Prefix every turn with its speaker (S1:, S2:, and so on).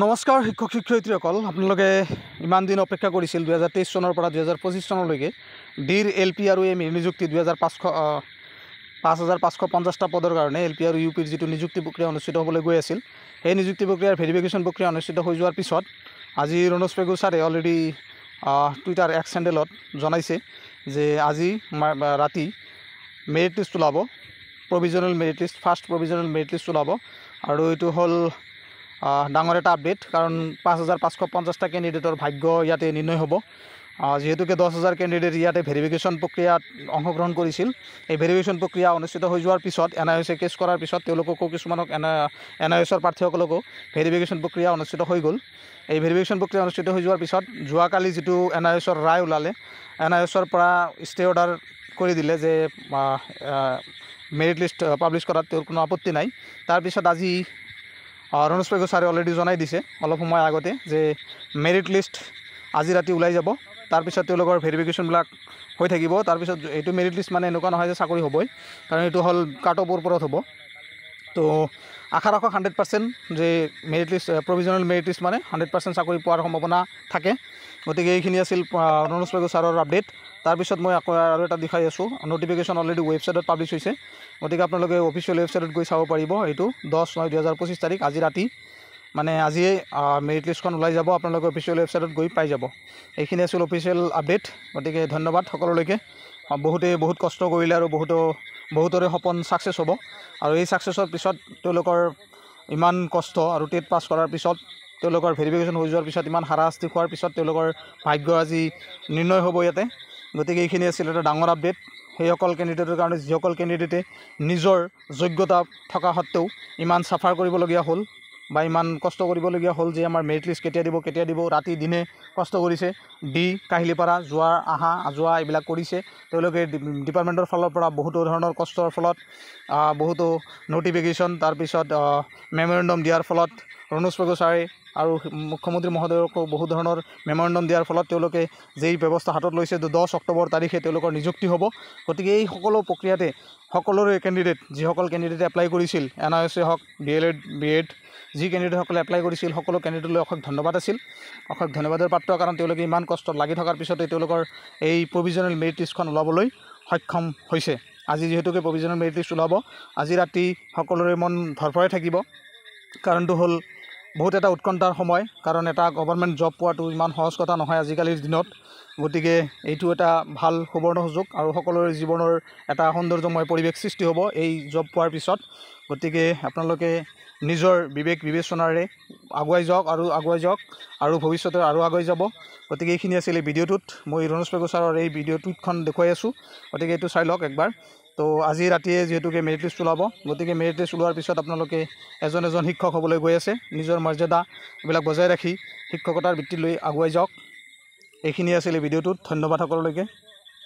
S1: নমস্কাৰ শিক্ষক শিক্ষয়িত্ৰীসকল, আপোনালোকে ইমান দিন অপেক্ষা কৰিছিল 2023 চনৰ পৰা 2025 চনলৈকে ডিৰ এলপি আৰু এম নিযুক্তি 5550টা পদৰ কাৰণে এলপি আৰু ইউপিৰ যিটো নিযুক্তি প্ৰক্ৰিয়া অনুষ্ঠিত হ'বলৈ গৈ আছিল, সেই নিযুক্তি প্ৰক্ৰিয়াৰ ভেৰিফিকেশ্যন প্ৰক্ৰিয়া অনুষ্ঠিত হৈ যোৱাৰ পিছত আজি ৰণোজ পেগু ছাৰে অলৰেডি টুইটাৰ এক্স হেণ্ডেলত জনাইছে যে আজি ৰাতি মেৰিট লিষ্ট ওলাব, provisional merit list, first provisional merit list ওলাব। আৰু এইটো হ'ল ডাঙৰ এটা আপডেট, কাৰণ 5550টা কেণ্ডিডেটৰ ভাগ্য ইয়াতে নিৰ্ণয় হ'ব। যিহেতুকে 10,000 কেণ্ডিডেট ইয়াতে ভেৰিফিকেশ্যন প্ৰক্ৰিয়াত অংশগ্ৰহণ কৰিছিল। এই ভেৰিফিকেশ্যন প্ৰক্ৰিয়া অনুষ্ঠিত হৈ যোৱাৰ পিছত NISয়ে কেছ কৰাৰ পিছত তেওঁলোককো কিছুমানক NISৰ প্ৰাৰ্থীসকলকো ভেৰিফিকেশ্যন প্ৰক্ৰিয়া অনুষ্ঠিত হৈ গ'ল। এই ভেৰিফিকেশ্যন প্ৰক্ৰিয়া অনুষ্ঠিত হৈ যোৱাৰ পিছত যোৱাকালি যিটো NISৰ ৰায় ওলালে, NISৰ পৰা ষ্টে অৰ্ডাৰ কৰি দিলে যে মেৰিট লিষ্ট পাব্লিছ কৰাত তেওঁৰ কোনো আপত্তি নাই। তাৰপিছত আজি ৰণোজ পেগু ছাৰে অলৰেডি জনাই দিছে অলপ সময় আগতে যে মেৰিট লিষ্ট আজি ৰাতি ওলাই যাব। তাৰপিছত তেওঁলোকৰ ভেৰিফিকেশ্যনবিলাক হৈ থাকিব। তাৰপিছত এইটো মেৰিট লিষ্ট মানে এনেকুৱা নহয় যে চাকৰি হ'বই, কাৰণ এইটো হ'ল কাট অফৰ ওপৰত হ'ব। তো আশা ৰাখক 100% যে merit list, provisional merit list মানে 100% চাকৰি পোৱাৰ সম্ভাৱনা থাকে। গতিকে এইখিনি আছিল ৰণোজ পেগু ছাৰৰ আপডেট। তাৰপিছত মই আকৌ আৰু এটা দেখাই আছোঁ, নটিফিকেশ্যন অলৰেডি ৱেবছাইটত পাব্লিছ হৈছে। গতিকে আপোনালোকে অফিচিয়েল ৱেবছাইটত গৈ চাব পাৰিব। এইটো 10/9/2025 তাৰিখ, আজি ৰাতি, মানে আজিয়ে মেৰিট লিষ্টখন ওলাই যাব। আপোনালোকে অফিচিয়েল ৱেবছাইটত গৈ পাই যাব। এইখিনি আছিল অফিচিয়েল আপডেট। গতিকে ধন্যবাদ সকলোলৈকে। বহুত কষ্ট কৰিলে আৰু বহুতৰে সপোন ছাকচেছ হ'ব। আৰু এই ছাকচেছৰ পিছত তেওঁলোকৰ ইমান কষ্ট আৰু টেট পাছ কৰাৰ পিছত তেওঁলোকৰ ভেৰিফিকেশ্যন হৈ যোৱাৰ পিছত ইমান হাৰাশাস্তি খোৱাৰ পিছত তেওঁলোকৰ ভাগ্য আজি নিৰ্ণয় হ'ব ইয়াতে। গতিকে এইখিনি আছিল এটা ডাঙৰ আপডেট সেইসকল কেণ্ডিডেটৰ কাৰণে, যিসকল কেণ্ডিডেটে নিজৰ যোগ্যতা থকা সত্ত্বেও ইমান চাফাৰ কৰিবলগীয়া হ'ল বা ইমান কষ্ট কৰিবলগীয়া হ'ল যে আমাৰ মেৰিট লিষ্ট কেতিয়া দিব, ৰাতি দিনে কষ্ট কৰিছে, কাহিলীপাৰা যোৱা এইবিলাক কৰিছে। তেওঁলোকে ডিপাৰ্টমেণ্টৰ ফালৰ পৰা বহুতো ধৰণৰ কষ্টৰ ফলত, বহুতো নটিফিকেশ্যন, তাৰপিছত মেমৰেণ্ডম দিয়াৰ ফলত ৰণোজ পেগু ছাৰে আৰু মুখ্যমন্ত্ৰী মহোদয়কো বহু ধৰণৰ মেমৰেণ্ডম দিয়াৰ ফলত তেওঁলোকে যেই ব্যৱস্থা হাতত লৈছে 10 অক্টোবৰ তাৰিখে তেওঁলোকৰ নিযুক্তি হ'ব। গতিকে এই সকলো প্ৰক্ৰিয়াতে সকলোৰে কেণ্ডিডেট, যিসকল কেণ্ডিডেটে এপ্লাই কৰিছিল, NISয়ে হওক, DLED BEd, যি কেণ্ডিডেটসকলে এপ্লাই কৰিছিল সকলো কেণ্ডিডেটলৈ অশেষ ধন্যবাদ আছিল, অশেষ ধন্যবাদৰ পাত্ৰ। কাৰণ তেওঁলোকে ইমান কষ্টত লাগি থকাৰ পিছতে তেওঁলোকৰ এই প্ৰভিজনেল মেৰিট লিষ্টখন ওলাবলৈ সক্ষম হৈছে। আজি যিহেতুকে প্ৰভিজনেল মেৰিট লিষ্ট ওলাব, আজি ৰাতি সকলোৰে মন ধৰফৰাই থাকিব। কাৰণটো হ'ল বহুত এটা উৎকণ্ঠাৰ সময়, কাৰণ এটা গভৰ্ণমেণ্ট জব পোৱাটো ইমান সহজ কথা নহয় আজিকালিৰ দিনত। গতিকে এইটো এটা ভাল সুবৰ্ণ সুযোগ আৰু সকলোৰে জীৱনৰ এটা সৌন্দৰ্যময় পৰিৱেশ সৃষ্টি হ'ব এই জব পোৱাৰ পিছত। গতিকে আপোনালোকে নিজৰ বিবেক বিবেচনাৰে আগুৱাই যাওক আৰু ভৱিষ্যতে আৰু আগুৱাই যাব। গতিকে এইখিনি আছিল এই ভিডিঅ'টোত। মই ৰণোজ পেগু ছাৰৰ এই ভিডিঅ' টুইটখন দেখুৱাই আছোঁ, গতিকে এইটো চাই লওক একবাৰ। তো আজি ৰাতিয়ে যিহেতুকে মেৰিট লিষ্ট ওলাব, গতিকে মেৰিট লিষ্ট ওলোৱাৰ পিছত আপোনালোকে এজন শিক্ষক হ'বলৈ গৈ আছে, নিজৰ মৰ্যাদা এইবিলাক বজাই ৰাখি শিক্ষকতাৰ বৃত্তি লৈ আগুৱাই যাওক। এইখিনি আছিল এই ভিডিঅ'টোত। ধন্যবাদ সকলোলৈকে।